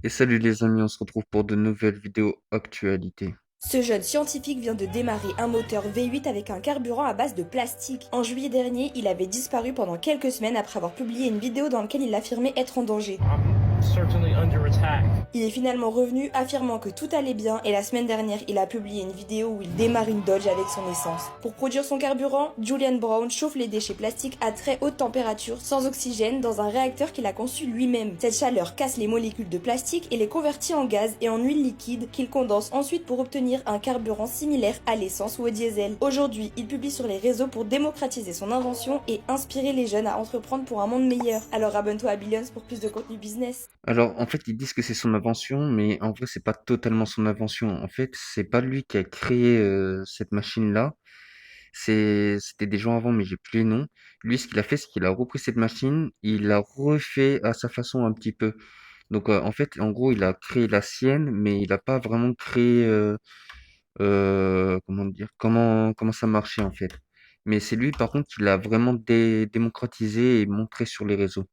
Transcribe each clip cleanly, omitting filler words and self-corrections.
Et salut les amis, on se retrouve pour de nouvelles vidéos actualités. Ce jeune scientifique vient de démarrer un moteur V8 avec un carburant à base de plastique. En juillet dernier, il avait disparu pendant quelques semaines après avoir publié une vidéo dans laquelle il affirmait être en danger. Il est finalement revenu affirmant que tout allait bien et la semaine dernière, il a publié une vidéo où il démarre une Dodge avec son essence. Pour produire son carburant, Julian Brown chauffe les déchets plastiques à très haute température, sans oxygène, dans un réacteur qu'il a conçu lui-même. Cette chaleur casse les molécules de plastique et les convertit en gaz et en huile liquide qu'il condense ensuite pour obtenir un carburant similaire à l'essence ou au diesel. Aujourd'hui, il publie sur les réseaux pour démocratiser son invention et inspirer les jeunes à entreprendre pour un monde meilleur. Alors abonne-toi à Billions pour plus de contenu business. Alors en fait ils disent que c'est son invention, mais en vrai c'est pas totalement son invention. En fait c'est pas lui qui a créé cette machine-là. C'était des gens avant, mais j'ai plus les noms. Lui ce qu'il a fait, c'est qu'il a repris cette machine, il l'a refait à sa façon un petit peu. Donc en fait en gros il a créé la sienne, mais il a pas vraiment créé comment dire comment ça marchait en fait. Mais c'est lui par contre qui l'a vraiment démocratisé et montré sur les réseaux.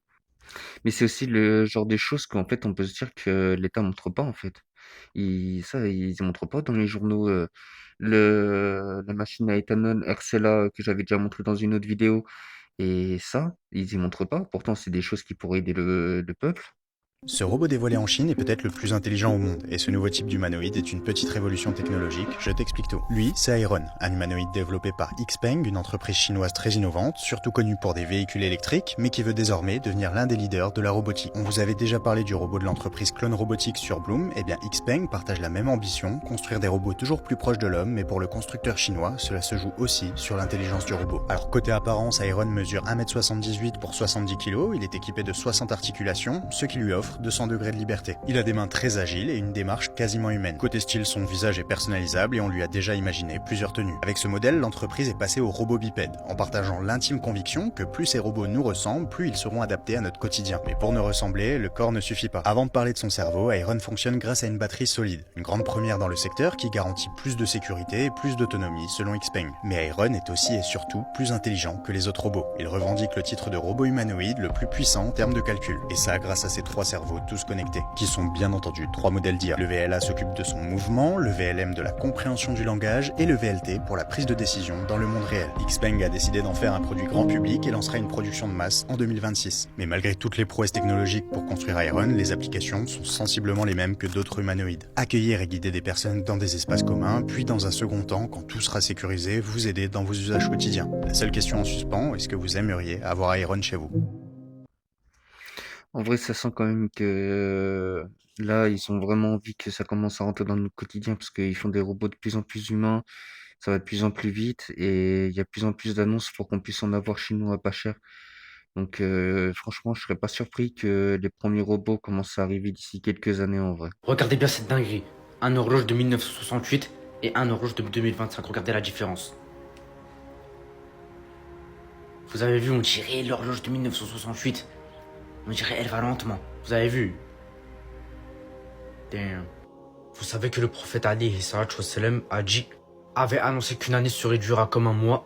Mais c'est aussi le genre de choses qu'en fait, on peut se dire que l'État montre pas, en fait. Ils montrent pas dans les journaux, la machine à éthanol Hercella que j'avais déjà montré dans une autre vidéo et ça, ils y montrent pas. Pourtant, c'est des choses qui pourraient aider le peuple. Ce robot dévoilé en Chine est peut-être le plus intelligent au monde, et ce nouveau type d'humanoïde est une petite révolution technologique, je t'explique tout. Lui, c'est Iron, un humanoïde développé par Xpeng, une entreprise chinoise très innovante, surtout connue pour des véhicules électriques, mais qui veut désormais devenir l'un des leaders de la robotique. On vous avait déjà parlé du robot de l'entreprise Clone Robotics sur Bloom, et bien Xpeng partage la même ambition, construire des robots toujours plus proches de l'homme, mais pour le constructeur chinois, cela se joue aussi sur l'intelligence du robot. Alors côté apparence, Iron mesure 1m78 pour 70 kg, il est équipé de 60 articulations, ce qui lui offre 200 degrés de liberté. Il a des mains très agiles et une démarche quasiment humaine. Côté style, son visage est personnalisable et on lui a déjà imaginé plusieurs tenues. Avec ce modèle, l'entreprise est passée au robot bipède, en partageant l'intime conviction que plus ces robots nous ressemblent, plus ils seront adaptés à notre quotidien. Mais pour nous ressembler, le corps ne suffit pas. Avant de parler de son cerveau, Iron fonctionne grâce à une batterie solide, une grande première dans le secteur qui garantit plus de sécurité et plus d'autonomie selon Xpeng. Mais Iron est aussi et surtout plus intelligent que les autres robots. Il revendique le titre de robot humanoïde le plus puissant en termes de calcul. Et ça grâce à ses 3 cerveaux tous connectés, qui sont bien entendu 3 modèles d'IA. Le VLA s'occupe de son mouvement, le VLM de la compréhension du langage et le VLT pour la prise de décision dans le monde réel. Xpeng a décidé d'en faire un produit grand public et lancera une production de masse en 2026. Mais malgré toutes les prouesses technologiques pour construire Iron, les applications sont sensiblement les mêmes que d'autres humanoïdes. Accueillir et guider des personnes dans des espaces communs, puis dans un second temps, quand tout sera sécurisé, vous aider dans vos usages quotidiens. La seule question en suspens, est-ce que vous aimeriez avoir Iron chez vous ? En vrai, ça sent quand même que là, ils ont vraiment envie que ça commence à rentrer dans notre quotidien parce qu'ils font des robots de plus en plus humains, ça va de plus en plus vite et il y a de plus en plus d'annonces pour qu'on puisse en avoir chez nous à pas cher. Donc franchement, je serais pas surpris que les premiers robots commencent à arriver d'ici quelques années en vrai. Regardez bien cette dinguerie. Un horloge de 1968 et un horloge de 2025. Regardez la différence. Vous avez vu, on dirait l'horloge de 1968. On dirait elle va lentement. Vous avez vu? Damn. Vous savez que le prophète Ali salam a dit, avait annoncé qu'une année se réduira comme un mois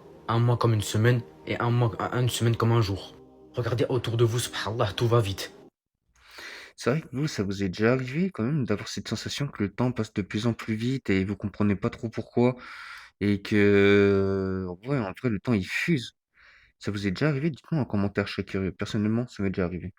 comme une semaine et une semaine comme un jour. Regardez autour de vous, subhanallah, tout va vite. C'est vrai que vous, ça vous est déjà arrivé quand même d'avoir cette sensation que le temps passe de plus en plus vite et vous comprenez pas trop pourquoi et que ouais, en vrai, le temps il fuse. Ça vous est déjà arrivé? Dites-moi en commentaire, je serais curieux. Personnellement, ça m'est déjà arrivé.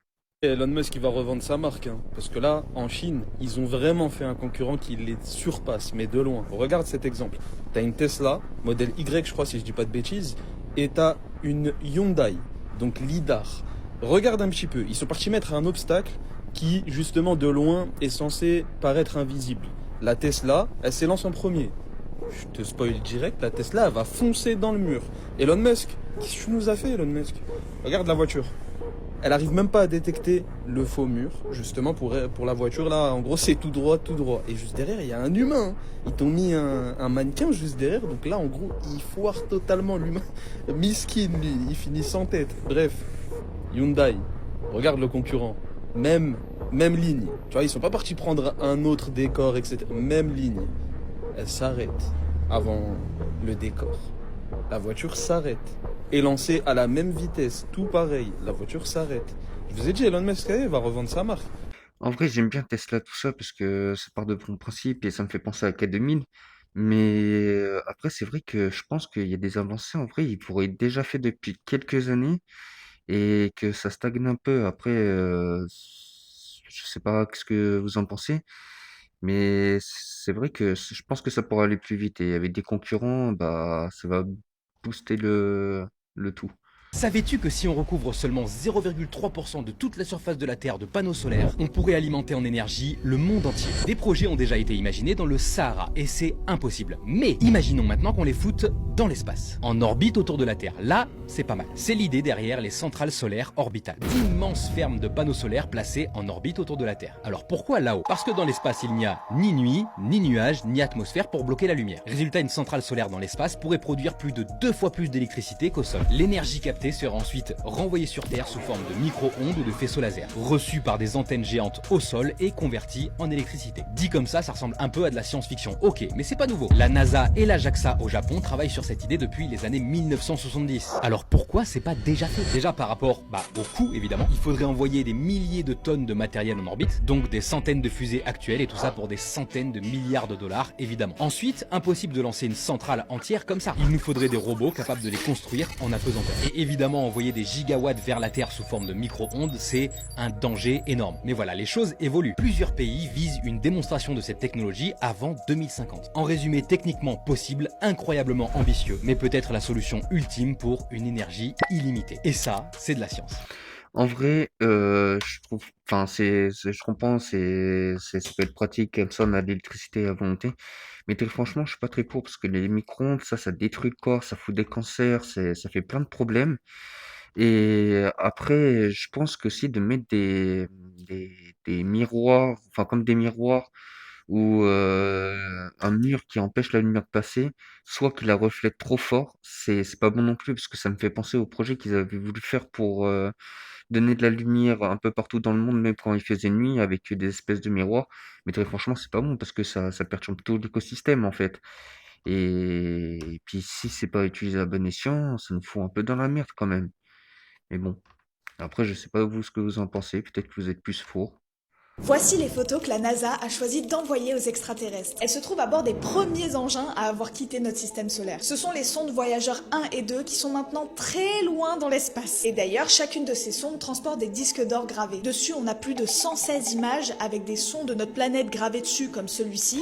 Elon Musk il va revendre sa marque, hein, parce que là, en Chine, ils ont vraiment fait un concurrent qui les surpasse, mais de loin. Regarde cet exemple. T'as une Tesla, modèle Y, je crois, si je dis pas de bêtises, et t'as une Hyundai, donc lidar. Regarde un petit peu, ils sont partis mettre un obstacle qui, justement, de loin, est censé paraître invisible. La Tesla, elle s'élance en premier. Je te spoil direct, la Tesla, elle va foncer dans le mur. Elon Musk, qu'est-ce que tu nous as fait, Elon Musk? Regarde la voiture. Elle arrive même pas à détecter le faux mur, justement pour la voiture là, en gros c'est tout droit, tout droit. Et juste derrière, il y a un humain. Hein. Ils t'ont mis un mannequin juste derrière, donc là en gros, il foire totalement l'humain. Miskin lui, il finit sans tête. Bref, Hyundai, regarde le concurrent. Même ligne. Tu vois, ils sont pas partis prendre un autre décor, etc. Même ligne. Elle s'arrête avant le décor. La voiture s'arrête. Et lancée à la même vitesse, tout pareil, la voiture s'arrête. Je vous ai dit, Elon Musk va revendre sa marque. En vrai, j'aime bien Tesla, tout ça, parce que ça part de bons principes et ça me fait penser à K2000. Mais après, c'est vrai que je pense qu'il y a des avancées, en vrai, ils pourraient être déjà fait depuis quelques années et que ça stagne un peu. Après, je sais pas ce que vous en pensez, mais c'est vrai que je pense que ça pourrait aller plus vite et avec des concurrents, bah, ça va booster le tout. Savais-tu que si on recouvre seulement 0,3% de toute la surface de la Terre de panneaux solaires, on pourrait alimenter en énergie le monde entier? Des projets ont déjà été imaginés dans le Sahara et c'est impossible. Mais imaginons maintenant qu'on les foute dans l'espace, en orbite autour de la Terre. Là, c'est pas mal. C'est l'idée derrière les centrales solaires orbitales, d'immenses fermes de panneaux solaires placées en orbite autour de la Terre. Alors pourquoi là-haut? Parce que dans l'espace, il n'y a ni nuit, ni nuages, ni atmosphère pour bloquer la lumière. Résultat, une centrale solaire dans l'espace pourrait produire plus de 2 fois plus d'électricité qu'au sol. L'énergie captée sera ensuite renvoyée sur Terre sous forme de micro-ondes ou de faisceaux laser, reçus par des antennes géantes au sol et convertis en électricité. Dit comme ça ressemble un peu à de la science-fiction. Ok, mais c'est pas nouveau. La NASA et la JAXA au Japon travaillent sur cette idée depuis les années 1970. Alors pourquoi c'est pas déjà fait? Déjà par rapport au coût évidemment, il faudrait envoyer des milliers de tonnes de matériel en orbite, donc des centaines de fusées actuelles et tout ça pour des centaines de milliards de dollars évidemment. Ensuite, impossible de lancer une centrale entière comme ça. Il nous faudrait des robots capables de les construire en apesanteur. Et évidemment envoyer des gigawatts vers la Terre sous forme de micro-ondes, c'est un danger énorme. Mais voilà, les choses évoluent. Plusieurs pays visent une démonstration de cette technologie avant 2050. En résumé, techniquement possible, incroyablement ambitieux, mais peut-être la solution ultime pour une énergie illimitée. Et ça, c'est de la science. En vrai, je trouve, enfin, je comprends, ça peut être pratique comme ça, on a de l'électricité à volonté. Mais très franchement, je suis pas très pour parce que les micro-ondes, ça détruit le corps, ça fout des cancers, ça fait plein de problèmes. Et après, je pense que si de mettre des miroirs, enfin comme des miroirs ou un mur qui empêche la lumière de passer, soit qui la reflète trop fort, c'est pas bon non plus parce que ça me fait penser au projet qu'ils avaient voulu faire pour donner de la lumière un peu partout dans le monde, même quand il faisait nuit, avec des espèces de miroirs. Mais très franchement, c'est pas bon parce que ça perturbe tout l'écosystème en fait. Et puis si c'est pas utilisé à bon escient, ça nous fout un peu dans la merde quand même. Mais bon, après, je sais pas vous ce que vous en pensez, peut-être que vous êtes plus four. Voici les photos que la NASA a choisi d'envoyer aux extraterrestres. Elles se trouvent à bord des premiers engins à avoir quitté notre système solaire. Ce sont les sondes Voyageurs 1 et 2 qui sont maintenant très loin dans l'espace. Et d'ailleurs, chacune de ces sondes transporte des disques d'or gravés. Dessus, on a plus de 116 images avec des sons de notre planète gravés dessus comme celui-ci.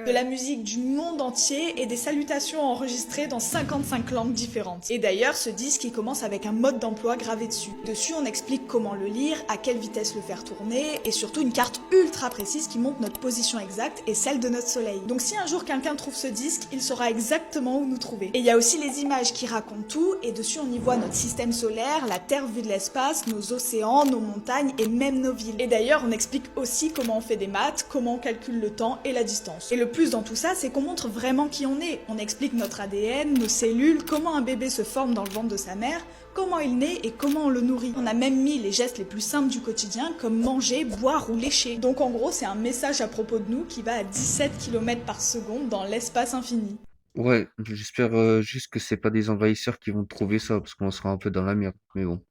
De la musique du monde entier et des salutations enregistrées dans 55 langues différentes. Et d'ailleurs, ce disque il commence avec un mode d'emploi gravé dessus. Dessus, on explique comment le lire, à quelle vitesse le faire tourner, et surtout une carte ultra précise qui montre notre position exacte et celle de notre soleil. Donc si un jour quelqu'un trouve ce disque, il saura exactement où nous trouver. Et il y a aussi les images qui racontent tout, et dessus on y voit notre système solaire, la Terre vue de l'espace, nos océans, nos montagnes et même nos villes. Et d'ailleurs, on explique aussi comment on fait des maths, comment on calcule le temps et la distance. Et le plus dans tout ça, c'est qu'on montre vraiment qui on est. On explique notre ADN, nos cellules, comment un bébé se forme dans le ventre de sa mère, comment il naît et comment on le nourrit. On a même mis les gestes les plus simples du quotidien comme manger, boire ou lécher. Donc en gros, c'est un message à propos de nous qui va à 17 km par seconde dans l'espace infini. Ouais, j'espère juste que c'est pas des envahisseurs qui vont trouver ça, parce qu'on sera un peu dans la merde. Mais bon.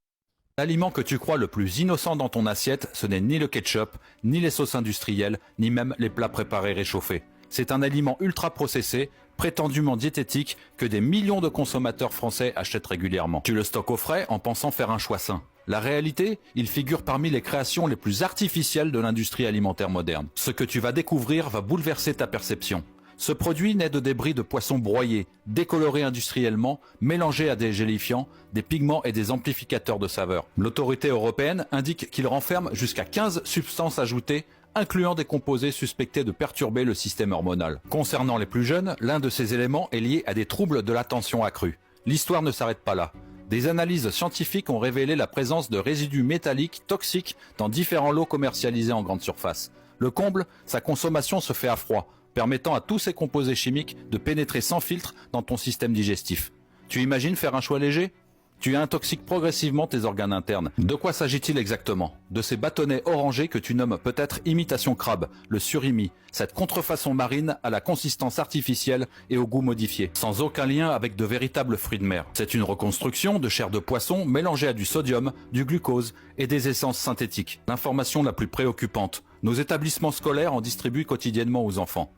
L'aliment que tu crois le plus innocent dans ton assiette, ce n'est ni le ketchup, ni les sauces industrielles, ni même les plats préparés réchauffés. C'est un aliment ultra processé, prétendument diététique, que des millions de consommateurs français achètent régulièrement. Tu le stockes au frais en pensant faire un choix sain. La réalité, il figure parmi les créations les plus artificielles de l'industrie alimentaire moderne. Ce que tu vas découvrir va bouleverser ta perception. Ce produit naît de débris de poissons broyés, décolorés industriellement, mélangés à des gélifiants, des pigments et des amplificateurs de saveur. L'autorité européenne indique qu'il renferme jusqu'à 15 substances ajoutées, incluant des composés suspectés de perturber le système hormonal. Concernant les plus jeunes, l'un de ces éléments est lié à des troubles de l'attention accrue. L'histoire ne s'arrête pas là. Des analyses scientifiques ont révélé la présence de résidus métalliques toxiques dans différents lots commercialisés en grande surface. Le comble, sa consommation se fait à froid, permettant à tous ces composés chimiques de pénétrer sans filtre dans ton système digestif. Tu imagines faire un choix léger ? Tu intoxiques progressivement tes organes internes. De quoi s'agit-il exactement? De ces bâtonnets orangés que tu nommes peut-être imitation crabe, le surimi, cette contrefaçon marine à la consistance artificielle et au goût modifié, sans aucun lien avec de véritables fruits de mer. C'est une reconstruction de chair de poisson mélangée à du sodium, du glucose et des essences synthétiques. L'information la plus préoccupante, nos établissements scolaires en distribuent quotidiennement aux enfants.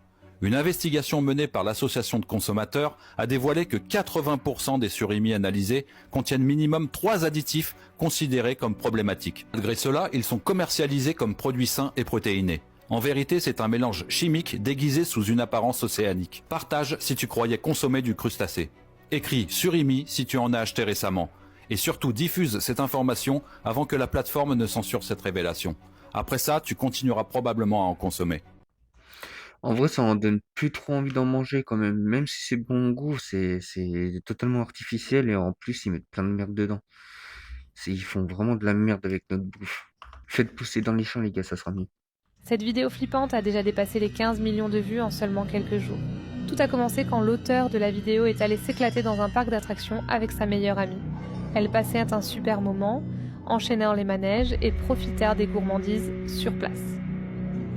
Une investigation menée par l'association de consommateurs a dévoilé que 80% des surimis analysés contiennent minimum 3 additifs considérés comme problématiques. Malgré cela, ils sont commercialisés comme produits sains et protéinés. En vérité, c'est un mélange chimique déguisé sous une apparence océanique. Partage si tu croyais consommer du crustacé. Écris surimi si tu en as acheté récemment. Et surtout diffuse cette information avant que la plateforme ne censure cette révélation. Après ça, tu continueras probablement à en consommer. En vrai, ça en donne plus trop envie d'en manger quand même. Même si c'est bon goût, c'est totalement artificiel et en plus, ils mettent plein de merde dedans. Ils font vraiment de la merde avec notre bouffe. Faites pousser dans les champs, les gars, ça sera mieux. Cette vidéo flippante a déjà dépassé les 15 millions de vues en seulement quelques jours. Tout a commencé quand l'auteur de la vidéo est allé s'éclater dans un parc d'attractions avec sa meilleure amie. Elles passèrent un super moment, enchaînèrent les manèges et profitèrent des gourmandises sur place.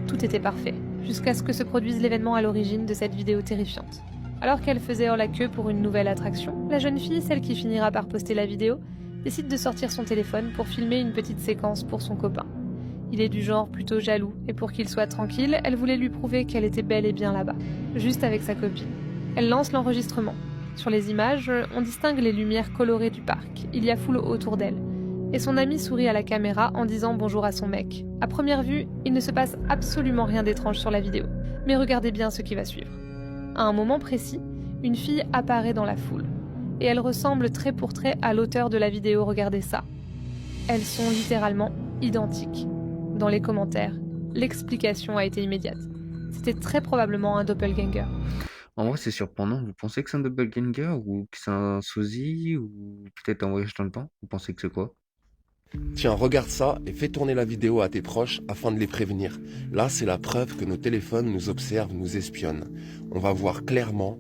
Tout était parfait, jusqu'à ce que se produise l'événement à l'origine de cette vidéo terrifiante. Alors qu'elle faisait hors la queue pour une nouvelle attraction, la jeune fille, celle qui finira par poster la vidéo, décide de sortir son téléphone pour filmer une petite séquence pour son copain. Il est du genre plutôt jaloux, et pour qu'il soit tranquille, elle voulait lui prouver qu'elle était bel et bien là-bas, juste avec sa copine. Elle lance l'enregistrement. Sur les images, on distingue les lumières colorées du parc, il y a foule autour d'elle. Et son ami sourit à la caméra en disant bonjour à son mec. À première vue, il ne se passe absolument rien d'étrange sur la vidéo, mais regardez bien ce qui va suivre. À un moment précis, une fille apparaît dans la foule, et elle ressemble trait pour trait à l'auteur de la vidéo, regardez ça. Elles sont littéralement identiques. Dans les commentaires, l'explication a été immédiate. C'était très probablement un doppelganger. En vrai, c'est surprenant. Vous pensez que c'est un doppelganger ou que c'est un sosie ou peut-être un voyage dans le temps? Vous pensez que c'est quoi? Tiens, regarde ça et fais tourner la vidéo à tes proches afin de les prévenir. Là, c'est la preuve que nos téléphones nous observent, nous espionnent. On va voir clairement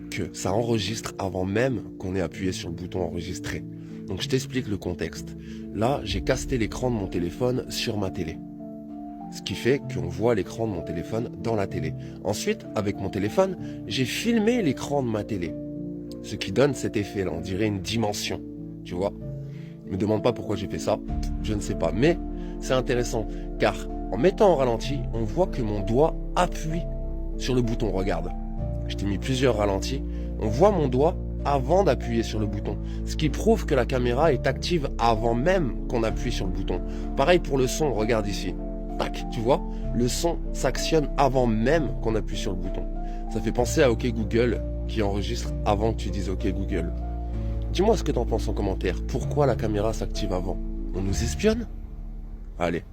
que ça enregistre avant même qu'on ait appuyé sur le bouton enregistrer. Donc je t'explique le contexte. Là, j'ai casté l'écran de mon téléphone sur ma télé. Ce qui fait qu'on voit l'écran de mon téléphone dans la télé. Ensuite, avec mon téléphone, j'ai filmé l'écran de ma télé. Ce qui donne cet effet-là, on dirait une dimension. Tu vois ? Ne me demande pas pourquoi j'ai fait ça, je ne sais pas. Mais c'est intéressant, car en mettant en ralenti, on voit que mon doigt appuie sur le bouton. Regarde, je t'ai mis plusieurs ralentis. On voit mon doigt avant d'appuyer sur le bouton. Ce qui prouve que la caméra est active avant même qu'on appuie sur le bouton. Pareil pour le son, regarde ici. Tac, tu vois, le son s'actionne avant même qu'on appuie sur le bouton. Ça fait penser à OK Google qui enregistre avant que tu dises OK Google. Dis-moi ce que t'en penses en commentaire. Pourquoi la caméra s'active avant? On nous espionne? Allez,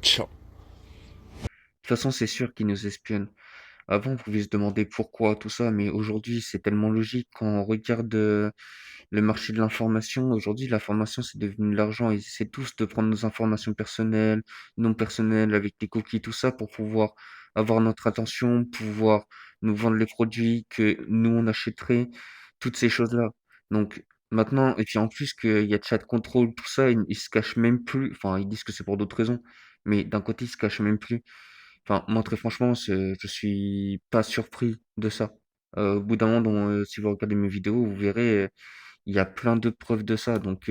ciao. De toute façon, c'est sûr qu'ils nous espionnent. Avant, on pouvait se demander pourquoi tout ça, mais aujourd'hui, c'est tellement logique quand on regarde le marché de l'information. Aujourd'hui, l'information, c'est devenu de l'argent. Ils essaient tous de prendre nos informations personnelles, non personnelles, avec des cookies, tout ça, pour pouvoir avoir notre attention, pouvoir nous vendre les produits que nous, on achèterait, toutes ces choses-là. Donc, maintenant, et puis en plus qu'il y a chat control, tout ça, ils se cachent même plus. Enfin, ils disent que c'est pour d'autres raisons, mais d'un côté, ils se cachent même plus. Enfin, moi, très franchement, je suis pas surpris de ça. Au bout d'un moment, si vous regardez mes vidéos, vous verrez, il y a plein de preuves de ça. Donc,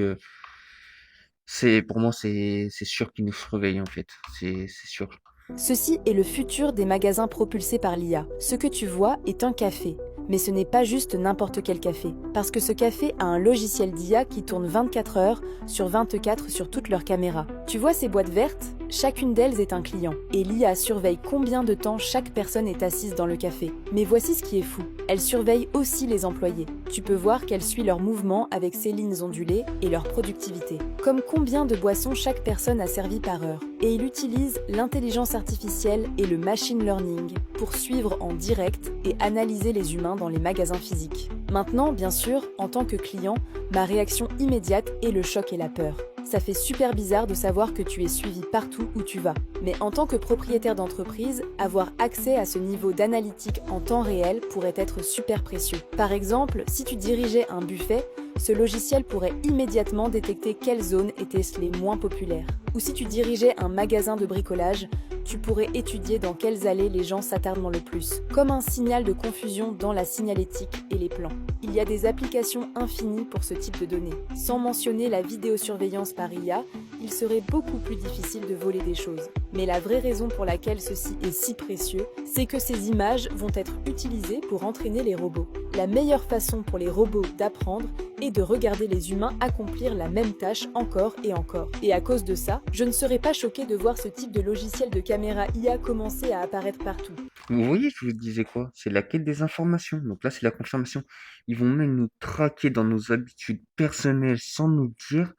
pour moi, c'est sûr qu'ils nous surveillent, en fait. C'est sûr. Ceci est le futur des magasins propulsés par l'IA. Ce que tu vois est un café. Mais ce n'est pas juste n'importe quel café, parce que ce café a un logiciel d'IA qui tourne 24 heures sur 24 sur toutes leurs caméras. Tu vois ces boîtes vertes? Chacune d'elles est un client, et l'IA surveille combien de temps chaque personne est assise dans le café. Mais voici ce qui est fou, elle surveille aussi les employés. Tu peux voir qu'elle suit leurs mouvements avec ses lignes ondulées et leur productivité, comme combien de boissons chaque personne a servi par heure. Et il utilise l'intelligence artificielle et le machine learning pour suivre en direct et analyser les humains dans les magasins physiques. Maintenant, bien sûr, en tant que client, ma réaction immédiate est le choc et la peur. Ça fait super bizarre de savoir que tu es suivi partout où tu vas. Mais en tant que propriétaire d'entreprise, avoir accès à ce niveau d'analytique en temps réel pourrait être super précieux. Par exemple, si tu dirigeais un buffet, Ce logiciel pourrait immédiatement détecter quelles zones étaient les moins populaires. Ou si tu dirigeais un magasin de bricolage, tu pourrais étudier dans quelles allées les gens s'attardent le plus, comme un signal de confusion dans la signalétique et les plans. Il y a des applications infinies pour ce type de données. Sans mentionner la vidéosurveillance par IA, il serait beaucoup plus difficile de voler des choses. Mais la vraie raison pour laquelle ceci est si précieux, c'est que ces images vont être utilisées pour entraîner les robots. La meilleure façon pour les robots d'apprendre est de regarder les humains accomplir la même tâche encore et encore. Et à cause de ça, je ne serais pas choquée de voir ce type de logiciel de caméra IA commencer à apparaître partout. Vous voyez, je vous disais quoi? C'est la quête des informations. Donc là, c'est la confirmation. Ils vont même nous traquer dans nos habitudes personnelles sans nous dire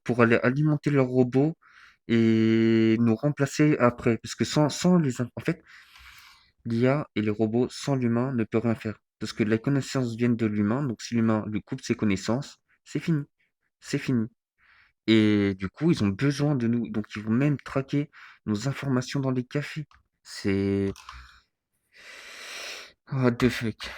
pour aller alimenter leurs robots et nous remplacer après. Parce que en fait, l'IA et les robots sans l'humain ne peut rien faire. Parce que les connaissances viennent de l'humain. Donc si l'humain lui coupe ses connaissances, c'est fini. C'est fini. Et du coup, ils ont besoin de nous. Donc ils vont même traquer nos informations dans les cafés. C'est... What the fuck.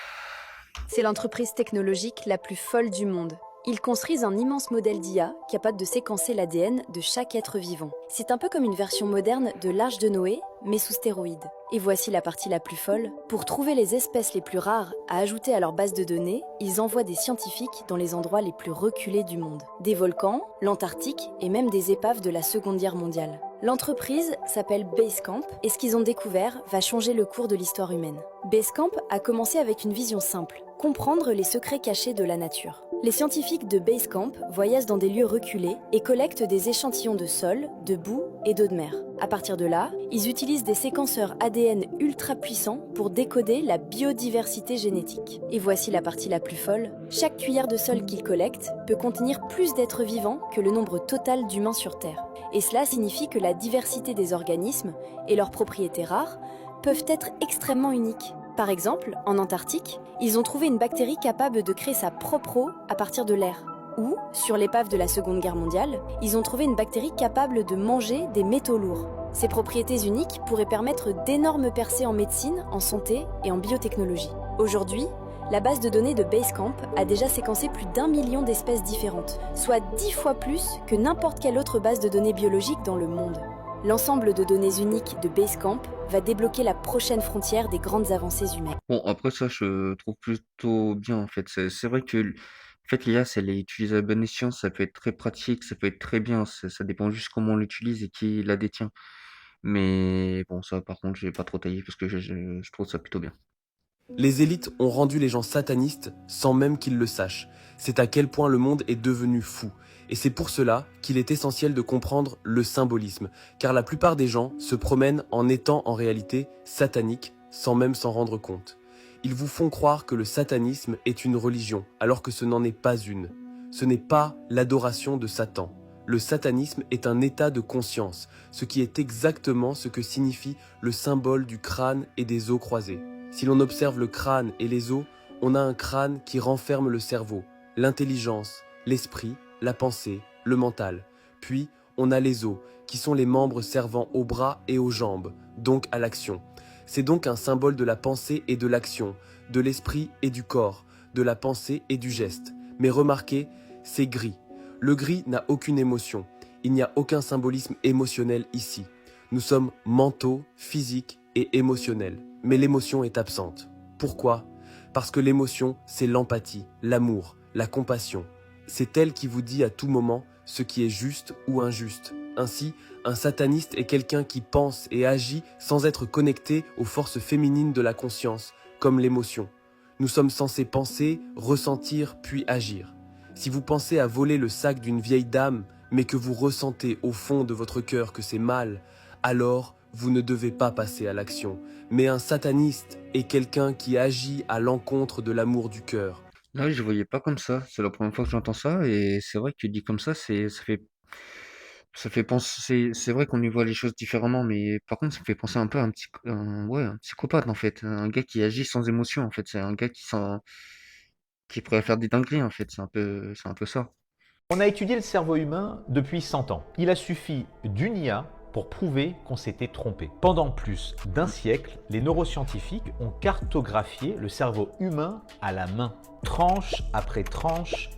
C'est l'entreprise technologique la plus folle du monde. Ils construisent un immense modèle d'IA capable de séquencer l'ADN de chaque être vivant. C'est un peu comme une version moderne de l'Arche de Noé, mais sous stéroïdes. Et voici la partie la plus folle. Pour trouver les espèces les plus rares à ajouter à leur base de données, ils envoient des scientifiques dans les endroits les plus reculés du monde. Des volcans, l'Antarctique et même des épaves de la Seconde Guerre mondiale. L'entreprise s'appelle Basecamp et ce qu'ils ont découvert va changer le cours de l'histoire humaine. Basecamp a commencé avec une vision simple, comprendre les secrets cachés de la nature. Les scientifiques de Basecamp voyagent dans des lieux reculés et collectent des échantillons de sol, de boue et d'eau de mer. À partir de là, ils utilisent des séquenceurs ADN ultra puissants pour décoder la biodiversité génétique. Et voici la partie la plus folle. Chaque cuillère de sol qu'ils collectent peut contenir plus d'êtres vivants que le nombre total d'humains sur Terre. Et cela signifie que la diversité des organismes et leurs propriétés rares peuvent être extrêmement uniques. Par exemple, en Antarctique, ils ont trouvé une bactérie capable de créer sa propre eau à partir de l'air. Ou, sur l'épave de la Seconde Guerre mondiale, ils ont trouvé une bactérie capable de manger des métaux lourds. Ces propriétés uniques pourraient permettre d'énormes percées en médecine, en santé et en biotechnologie. Aujourd'hui, la base de données de Basecamp a déjà séquencé plus d'1 million d'espèces différentes, soit 10 fois plus que n'importe quelle autre base de données biologique dans le monde. L'ensemble de données uniques de Basecamp va débloquer la prochaine frontière des grandes avancées humaines. Bon, après ça, je trouve plutôt bien, en fait. C'est vrai que, en fait, l'IA, si elle est utilisée à bon escient, ça peut être très pratique, ça peut être très bien. Ça dépend juste comment on l'utilise et qui la détient. Mais bon, ça, par contre, j'ai pas trop taillé parce que je trouve ça plutôt bien. Les élites ont rendu les gens satanistes sans même qu'ils le sachent. C'est à quel point le monde est devenu fou. Et c'est pour cela qu'il est essentiel de comprendre le symbolisme, car la plupart des gens se promènent en étant en réalité sataniques sans même s'en rendre compte. Ils vous font croire que le satanisme est une religion, alors que ce n'en est pas une. Ce n'est pas l'adoration de Satan. Le satanisme est un état de conscience, ce qui est exactement ce que signifie le symbole du crâne et des os croisés. Si l'on observe le crâne et les os, on a un crâne qui renferme le cerveau, l'intelligence, l'esprit, la pensée, le mental. Puis, on a les os, qui sont les membres servant aux bras et aux jambes, donc à l'action. C'est donc un symbole de la pensée et de l'action, de l'esprit et du corps, de la pensée et du geste. Mais remarquez, c'est gris. Le gris n'a aucune émotion. Il n'y a aucun symbolisme émotionnel ici. Nous sommes mentaux, physiques et émotionnels. Mais l'émotion est absente. Pourquoi ? Parce que l'émotion, c'est l'empathie, l'amour, la compassion. C'est elle qui vous dit à tout moment ce qui est juste ou injuste. Ainsi, un sataniste est quelqu'un qui pense et agit sans être connecté aux forces féminines de la conscience, comme l'émotion. Nous sommes censés penser, ressentir, puis agir. Si vous pensez à voler le sac d'une vieille dame, mais que vous ressentez au fond de votre cœur que c'est mal, alors vous ne devez pas passer à l'action. Mais un sataniste est quelqu'un qui agit à l'encontre de l'amour du cœur. Là, je voyais pas comme ça. C'est la première fois que j'entends ça et c'est vrai que dit comme ça, ça fait penser. C'est vrai qu'on y voit les choses différemment, mais par contre, ça me fait penser un peu à un psychopathe en fait, un gars qui agit sans émotion en fait. C'est un gars qui pourrait faire des dingueries en fait. C'est un peu ça. On a étudié le cerveau humain depuis 100 ans. Il a suffi d'une IA pour prouver qu'on s'était trompé. Pendant plus d'un siècle, les neuroscientifiques ont cartographié le cerveau humain à la main, tranche après tranche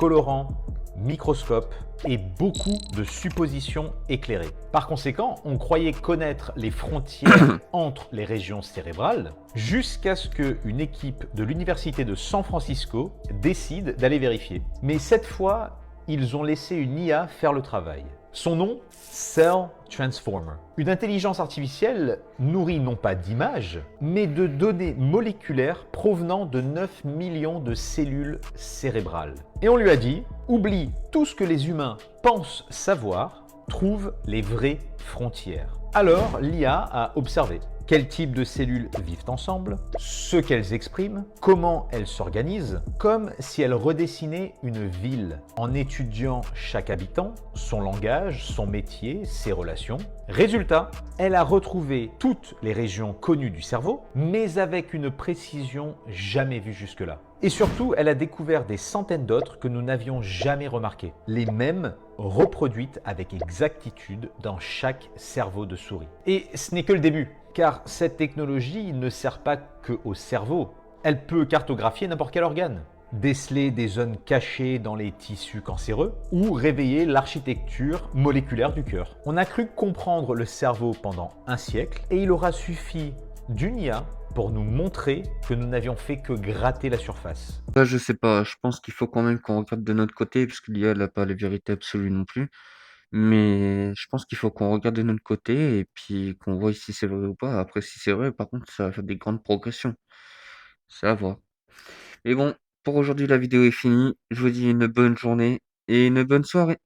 colorants, microscopes et beaucoup de suppositions éclairées. Par conséquent, on croyait connaître les frontières entre les régions cérébrales jusqu'à ce qu'une équipe de l'université de San Francisco décide d'aller vérifier. Mais cette fois, ils ont laissé une IA faire le travail. Son nom, Cell Transformer. Une intelligence artificielle nourrie non pas d'images, mais de données moléculaires provenant de 9 millions de cellules cérébrales. Et on lui a dit, oublie tout ce que les humains pensent savoir, trouve les vraies frontières. Alors l'IA a observé quel type de cellules vivent ensemble, ce qu'elles expriment, comment elles s'organisent, comme si elles redessinaient une ville en étudiant chaque habitant, son langage, son métier, ses relations. Résultat, elle a retrouvé toutes les régions connues du cerveau, mais avec une précision jamais vue jusque-là. Et surtout, elle a découvert des centaines d'autres que nous n'avions jamais remarquées, les mêmes reproduites avec exactitude dans chaque cerveau de souris. Et ce n'est que le début, car cette technologie ne sert pas qu'au cerveau. Elle peut cartographier n'importe quel organe, déceler des zones cachées dans les tissus cancéreux ou réveiller l'architecture moléculaire du cœur. On a cru comprendre le cerveau pendant un siècle et il aura suffi d'une IA pour nous montrer que nous n'avions fait que gratter la surface. Là, je sais pas, je pense qu'il faut quand même qu'on regarde de notre côté, parce que l'IA, elle a pas la vérité absolue non plus. Mais je pense qu'il faut qu'on regarde de notre côté et puis qu'on voit si c'est vrai ou pas. Après, si c'est vrai, par contre, ça va faire des grandes progressions. C'est à voir. Mais bon, pour aujourd'hui, la vidéo est finie. Je vous dis une bonne journée et une bonne soirée.